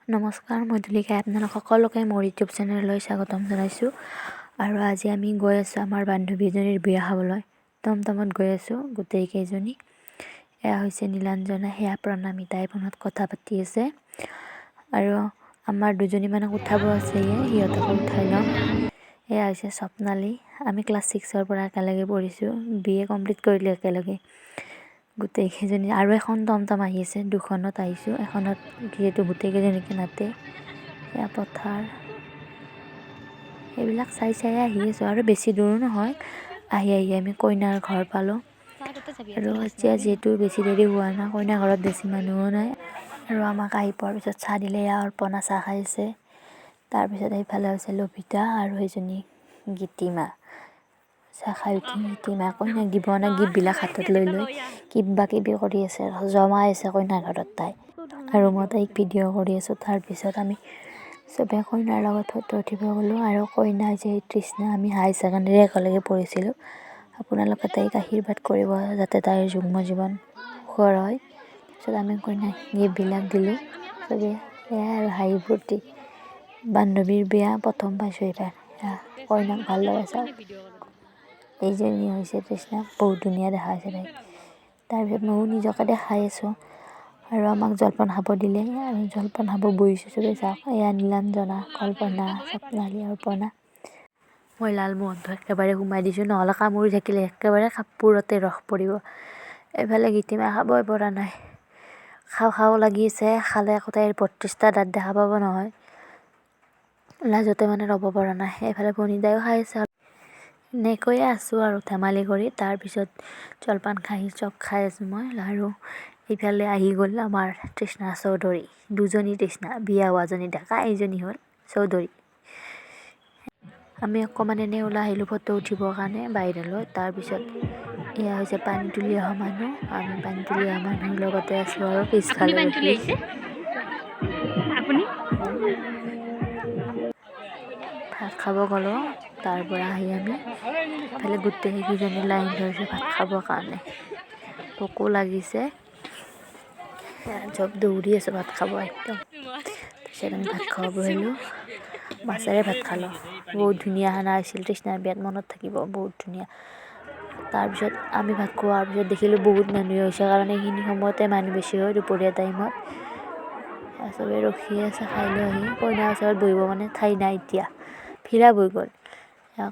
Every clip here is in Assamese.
নমস্কাৰ, মই তুলিকাই আপোনালোক সকলোকে মোৰ ইউটিউব চেনেললৈ স্বাগতম জনাইছোঁ। আৰু আজি আমি গৈ আছোঁ আমাৰ বান্ধৱীজনীৰ বিয়া খাবলৈ। টমটমত গৈ আছোঁ গোটেইকেইজনী। এয়া হৈছে নীলাঞ্জনা, সেয়া প্ৰণামী, তাই ফোনত কথা পাতি আছে। আৰু আমাৰ দুজনীমানক উঠাব আছে, সিহঁতকো উঠাই ল'ম। এয়া হৈছে স্বপ্নালী, আমি ক্লাছ 6ৰ পৰা একেলগে পঢ়িছোঁ, BA কমপ্লিট কৰিলোঁ একেলগে গোটেইকেইজনী। আৰু এখন টমটম আহি আছে, দুখনত আহিছোঁ, এখনত যিহেতু গোটেইকেইজনীকে নাতে। এয়া পথাৰ, এইবিলাক চাই আহি আছোঁ। আৰু বেছি দূৰো নহয়, আহি আমি কইনাৰ ঘৰ পালোঁ। আৰু এতিয়া যিহেতু বেছি দেৰি হোৱা নাই, কইনা ঘৰত বেছি মানুহো নাই। আৰু আমাক আহি পোৱাৰ পিছত চাহ দিলে, এয়া অৰ্পণা চাহ খাইছে। তাৰপিছত এইফালে হৈছে লভিতা আৰু সেইজনী গীতিমা। চাহ খাই উঠি গীতিমা কইনাক দিব নে গিফ্টবিলাক হাতত লৈ কিবা কিবি কৰি আছে, জমাই আছে কইনাৰ ঘৰত তাই। আৰু মই তাইক ভিডিঅ' কৰি আছোঁ। তাৰপিছত আমি চবে কইনাৰ লগত ফটো উঠিব গ'লোঁ। আৰু কইনা যে তৃষ্ণা, আমি হাই ছেকেণ্ডেৰী একেলগে পঢ়িছিলোঁ। আপোনালোকে তাইক আশীৰ্বাদ কৰিব যাতে তাইৰ যুগ্ম জীৱন সুখৰ হয়। তাৰপিছত আমি কইনাক গিফ্টবিলাক দিলোঁ চবেই। এয়াই আৰু হাঁহি ফূৰ্তি, বান্ধৱীৰ বিয়া প্ৰথম পাইছোঁ এইবাৰ। কইনাক ভালদৰে চাওক, এইজনী হৈছে তৃষ্ণা, বহুত ধুনীয়া দেখাইছে তাইক। তাৰপিছত ময়ো নিজকে দেখাই আছোঁ। আৰু আমাক জলপান খাব দিলে, আৰু জলপান খাব বহিছোঁ চবেই। চাওক, এয়া নীলাঞ্জনা, কল্পনা, স্বপ্নালী, অৰ্পণা। মই লালমোহনটো একেবাৰে সোমাই দিছোঁ, নহ'লে কামুৰি থাকিলে একেবাৰে কাপোৰতে ৰস পৰিব। এইফালে গীতিমা খাবই পৰা নাই, খাওঁ লাগি আছে। খালে আকৌ তাইৰ 32টা দাঁত দেখা পাব নহয়, লাজতে মানে ৰ'ব পৰা নাই। এইফালে ভনীদাইও খাই আছে। এনেকৈয়ে আছোঁ আৰু ধেমালি কৰি। তাৰপিছত জলপান খাই চব খাই আছোঁ মই। আৰু এইফালে আহি গ'ল আমাৰ তৃষ্ণা চৌধুৰী, দুজনী তৃষ্ণা, বিয়া হোৱাজনী ডেকা, এইজনী হ'ল চৌধুৰী। আমি অকণমান এনেই ওলাই আহিলোঁ ফটো উঠিবৰ কাৰণে বাহিৰলৈ। তাৰপিছত এয়া হৈছে পানী তুলি অহা মানুহ, আমি পানী তুলি অহা মানুহৰ লগতে আছোঁ। আৰু পিছফালে ভাত খাব গ'লোঁ। তাৰ পৰা আহি আমি ইফালে গোটেইকেইজনী লাইন ধৰিছে ভাত খাবৰ কাৰণে, ভোকো লাগিছে, চব দৌৰি আছোঁ ভাত খাব একদম। তাৰপিছত আমি ভাত খাব বহিলোঁ, মাছেৰে ভাত খালোঁ। বহুত ধুনীয়া খানা হৈছিল, তৃষ্ণাৰ বিয়াত মনত থাকিব, বহুত ধুনীয়া। তাৰপিছত আমি ভাত খোৱাৰ পিছত দেখিলোঁ বহুত মানুহ হৈছে, কাৰণ এইখিনি সময়তে মানুহ বেছি হয় দুপৰীয়া টাইমত। চবেই ৰখি আছে খাই লৈ আহি। কইনাৰ ওচৰত বহিব মানে ঠাই নাই এতিয়া, ফিলাপ হৈ গ'ল।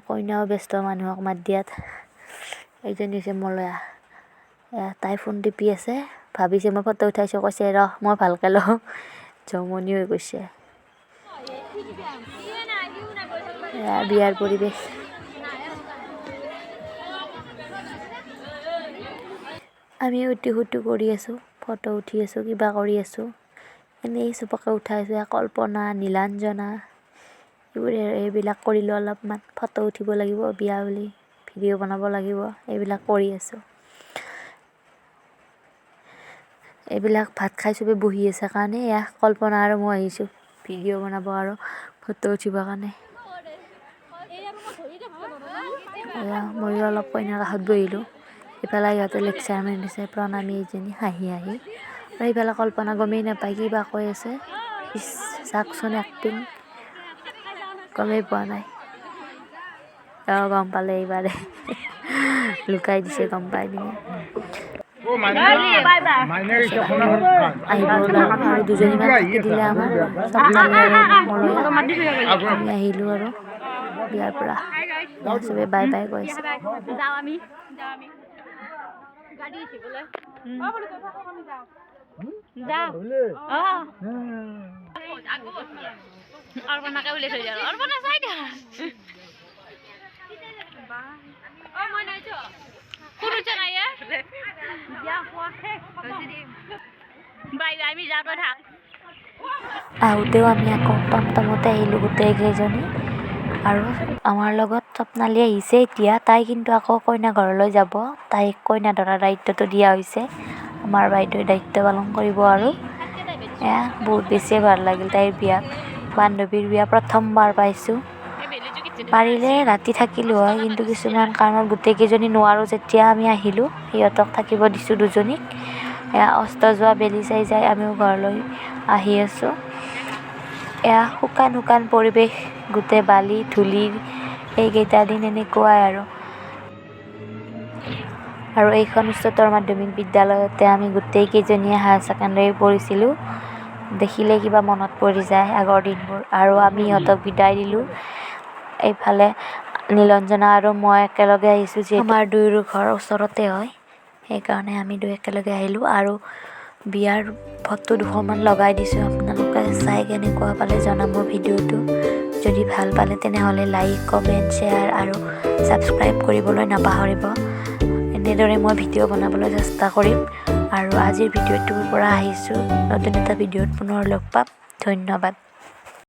কইনাও ব্যস্ত মানুহক মাত দিয়াত। এইজনী হৈছে মলয়া, তাই ফোন টিপি আছে, ভাবিছে মই ফটো উঠাইছোঁ, কৈছে ৰহ মই ভালকৈ লওঁ, জমনি হৈ গৈছে। বিয়াৰ পৰিৱেশ। আমি উটি কৰি আছোঁ, ফটো উঠি আছোঁ, কিবা কৰি আছোঁ, এনেই চবকে উঠাই আছোঁ। কল্পনা, নীলাঞ্জনা, এইবিলাক কৰিলোঁ। অলপমান ফটো উঠিব লাগিব, বিয়া বুলি ভিডিঅ' বনাব লাগিব, এইবিলাক কৰি আছোঁ। এইবিলাক ভাত খাই চবেই বহি আছে কাৰণে এয়া কল্পনা আৰু মই আহিছোঁ ভিডিঅ' বনাব আৰু ফটো উঠিবৰ কাৰণে। ময়ো অলপ কইনাৰ কাষত বহিলোঁ। ইফালে ইহঁতে লেকচাৰ মাৰি দিছে, প্ৰণামী এইজনী হাঁহি। আৰু ইফালে কল্পনা গমেই নাপায় কিবা কৈ আছে। চাওকচোন এক্টিং, গমেই পোৱা নাই। গম পালে এইবাৰে লুকাই দিছে, গম পাই পিনে আহিব ওলালোঁ। আৰু দুজনীমান থাকি দিলে আমাৰ স্বপ্নালী আৰু মলয়া। আমি আহিলোঁ আৰু বিয়াৰ পৰা। চবেই বাই বাই কৈ আছে। আহোঁতেও আমি আকৌ টমটমতে আহিলোঁ গোটেইকেইজনী। আৰু আমাৰ লগত স্বপ্নালী আহিছে এতিয়া, তাই কিন্তু আকৌ কইনা ঘৰলৈ যাব। তাইক কইনা ধৰাৰ দায়িত্বটো দিয়া হৈছে, আমাৰ বাইদেৱে দায়িত্ব পালন কৰিব। আৰু এয়া বহুত বেছিয়ে ভাল লাগিল তাইৰ বিয়াত, বান্ধৱীৰ বিয়া প্ৰথমবাৰ পাইছোঁ। পাৰিলে ৰাতি থাকিলোঁ হয়, কিন্তু কিছুমান কাৰণত গোটেইকেইজনী নোৱাৰোঁ যেতিয়া আমি আহিলোঁ। সিহঁতক থাকিব দিছোঁ দুজনীক। এয়া অস্ত যোৱা বেলি চাই আমিও ঘৰলৈ আহি আছোঁ। এয়া শুকান পৰিৱেশ, গোটেই বালি ধূলিৰ এইকেইটা দিন এনেকুৱাই আৰু এইখন উচ্চতৰ মাধ্যমিক বিদ্যালয়তে আমি গোটেইকেইজনীয়ে হায়াৰ ছেকেণ্ডেৰী পঢ়িছিলোঁ। দেখিলে কিবা মনত পৰি যায় আগৰ দিনবোৰ। আৰু আমি ইহঁতক বিদায় দিলোঁ। এইফালে নীলাঞ্জনা আৰু মই একেলগে আহিছোঁ, যিহেতু আমাৰ দুয়োৰো ঘৰ ওচৰতে হয়, সেইকাৰণে আমি দুয়ো একেলগে আহিলোঁ। আৰু বিয়াৰ ফটো দুখনমান লগাই দিছোঁ, আপোনালোকে চাই কেনেকুৱা পালে জনাব ভিডিঅ'টো। যদি ভাল পালে তেনেহ'লে লাইক, কমেণ্ট, শ্বেয়াৰ আৰু ছাবস্ক্ৰাইব কৰিবলৈ নাপাহৰিব। এনেদৰে মই ভিডিঅ' বনাবলৈ চেষ্টা কৰিম। আৰু আজিৰ ভিডিঅ'টোৰ পৰা আহিছোঁ, নতুন এটা ভিডিঅ'ত পুনৰ লগ পাম। ধন্যবাদ।